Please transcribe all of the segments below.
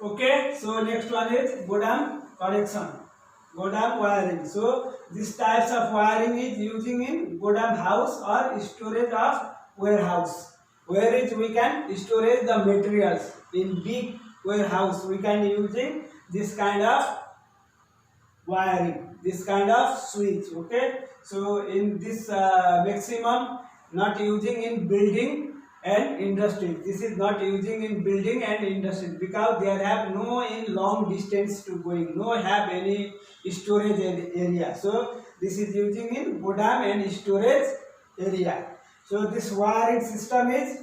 Okay, so next one is Godam connection, Godam wiring. So this types of wiring is using in Godam house or storage of warehouse. Where is we can storage the materials in big warehouse. We can using this kind of wiring, this kind of switch. Okay, so in this maximum not using in building and industry. This is not using in building and industry because they have no in long distance to going, no have any storage area. So this is using in godam and storage area. So this wiring system is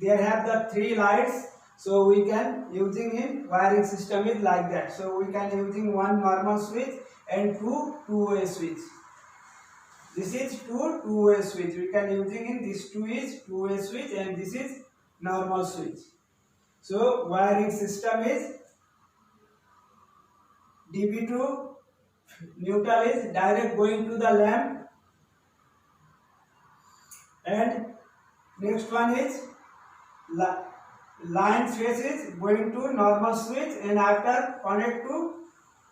there have the three lights. So we can using in wiring system is like that. So we can using one normal switch and two-way switch. This is two-way switch. We can using in this two-way switch and this is normal switch. So wiring system is DB to neutral is direct going to the lamp, and next one is line phase is going to normal switch and after connect to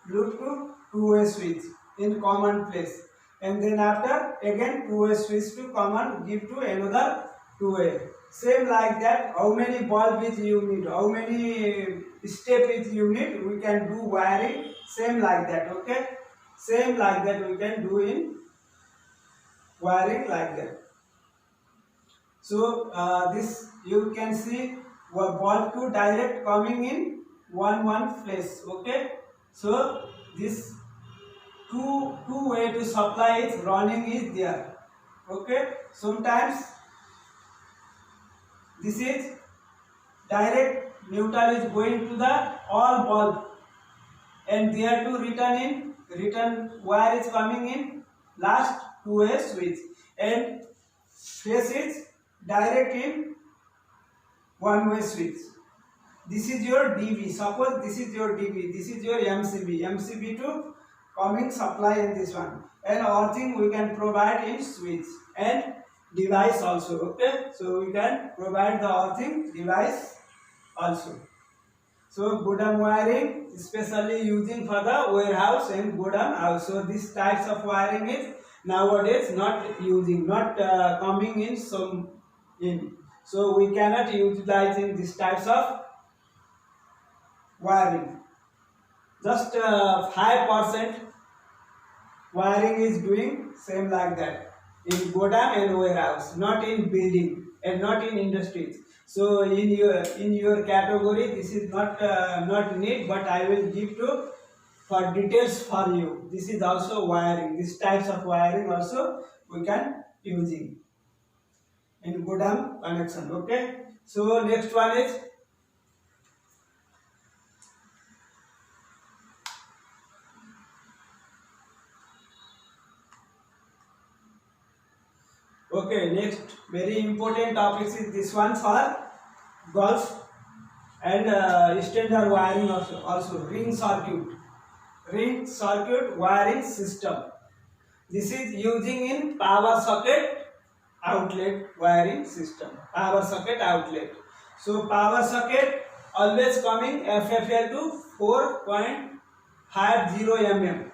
loop to two-way switch in common place, and then after again two-way switch to common give to another two-way. Same like that, how many bulb is you need, how many step is you need, we can do wiring same like that. Okay, same like that we can do in wiring like that. So this you can see bulb to direct coming in one place. Okay, so this two way to supply is running is there. Okay, sometimes this is direct neutral is going to the all bulb and there to return wire is coming in last two-way switch, and phase is direct in one-way switch. This is your DB. Suppose this is your DB. This is your MCB. MCB to coming supply in this one. And earthing we can provide in switch and device also. Okay. So we can provide the earthing device also. So godam wiring especially using for the warehouse and godam house. So these types of wiring is nowadays not using, not coming in some in. So we cannot utilize in these types of wiring. Just 5% wiring is doing same like that in godam and warehouse, not in building and not in industries. So in your category this is not need, but I will give to for details for you. This is also wiring. These types of wiring also we can using in godam connection. Okay, so next one is okay, next very important topic is this one for Gulf and standard wiring also ring circuit wiring system. This is using in power socket outlet wiring system, power socket outlet. So power socket always coming FFL to 4.50 mm,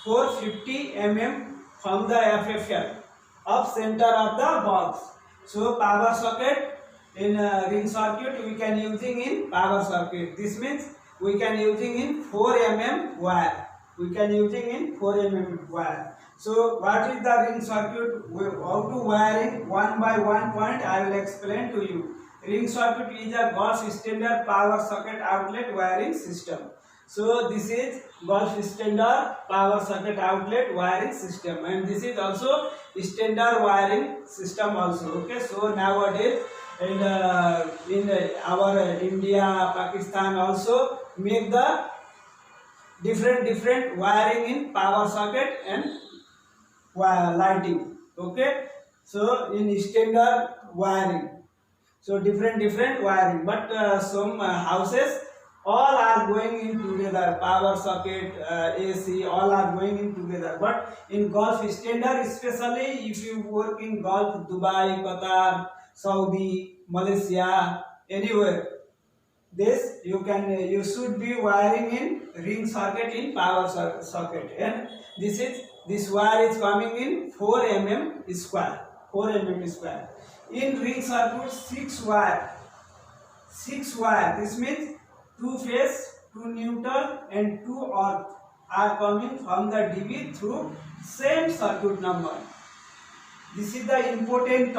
450 mm from the FFL of center of the box. So power socket in ring circuit we can using in power circuit. This means we can using in 4 mm wire. We can using in 4 mm wire. So what is the ring circuit? How to wiring one by one point I will explain to you. Ring circuit is a Gulf standard power socket outlet wiring system. So this is Gulf standard power socket outlet wiring system, and this is also standard wiring system also. Okay, so nowadays in our India, Pakistan also make the different wiring in power socket and lighting. Okay, so in standard wiring, so different wiring, but some houses all are going in together, power socket, AC, all are going in together. But in Gulf standard, especially if you work in Gulf, Dubai, Qatar, Saudi, Malaysia, anywhere, this you should be wiring in ring circuit in power socket, and this wire is coming in 4 mm square, 4 mm square. In ring circuit 6 wire, this means 2 phase, 2 neutral and 2 earth are coming from the DB through same circuit number. This is the important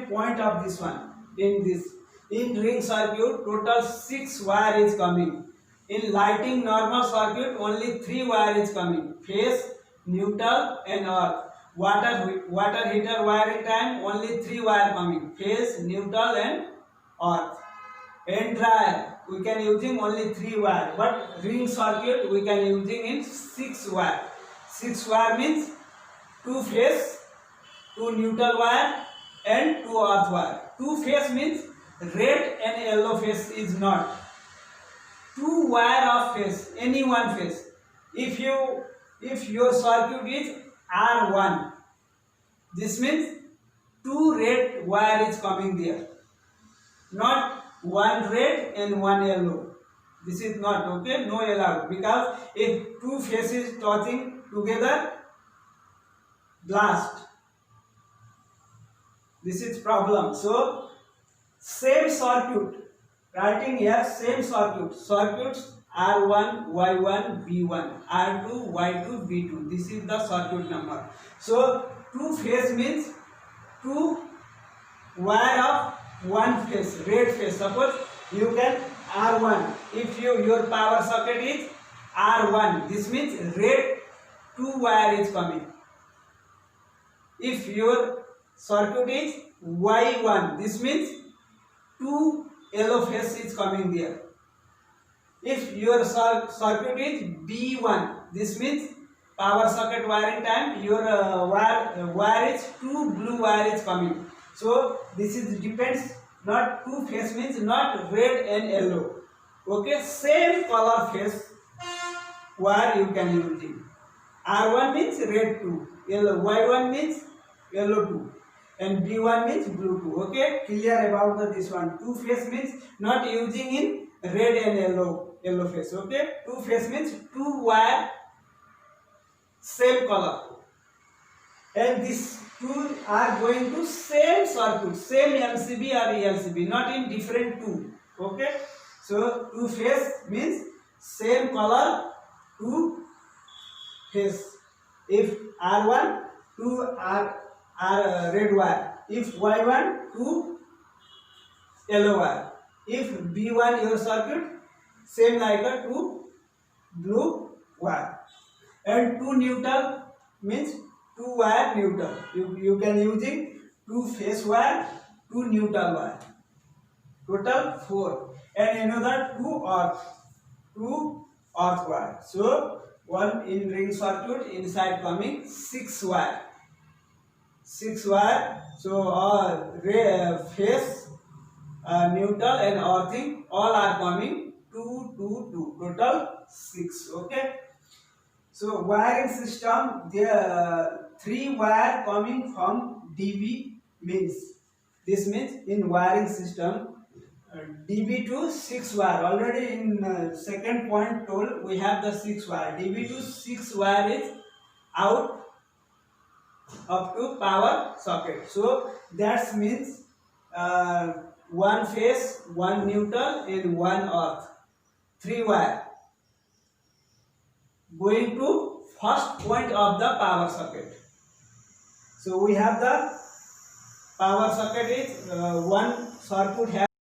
point of this one. In ring circuit total 6 wire is coming. In lighting normal circuit only 3 wire is coming, phase, neutral and earth. Water heater wiring time only 3 wire coming, phase, neutral and earth. And dryer we can using only 3 wire, but ring circuit we can using in 6 wire. 6 wire means 2 phase, 2 neutral wire and 2 earth wire. 2 phase means red and yellow phase is not. 2 wire of phase, any one phase. If your circuit is R1, this means 2 red wire is coming there, not 1 red and 1 yellow. This is not okay, no allowed, because if 2 phases touching together, blast. This is problem. So same circuit, writing here same circuits R1, Y1, B1, R2, Y2, B2. This is the circuit number. So 2 phase means 2 wire of 1 phase, red phase. Suppose you can R1, if your power socket is R1, this means red 2 wire is coming. If your circuit is Y1, this means 2 yellow phase is coming there. If your circuit is B1, this means power socket wiring time, your wire is 2 blue wire is coming. So this is depends, not 2 phase means not red and yellow. Okay, same color phase wire you can use it. R1 means red 2, yellow, Y1 means yellow 2, and B1 means blue 2. Okay, clear about this one. 2 phase means not using in red and yellow phase. Okay, 2 phase means 2 wire same color, and these 2 are going to same circuit, same MCB or ELCB, not in different 2. Okay, so 2 phase means same color, 2 phase. If R1, 2 are red wire. If Y1, 2 yellow wire. If B1 your circuit, same like a 2 blue wire. And 2 neutral means 2 wire neutral. You can using 2 phase wire, 2 neutral wire. Total 4. And another 2 earth wire. So one in ring circuit, inside coming 6 wire. 6 wire. So phase, neutral and earthing all are coming 2, 2, 2. Total 6. Okay. So wiring system, the 3 wire coming from DB means, this means in wiring system DB to 6 wire. Already in second point told we have the 6 wire. DB to 6 wire is out up to power socket. So that means 1 phase, 1 neutral and 1 earth. 3 wire going to first point of the power socket. So we have the power socket is one circuit has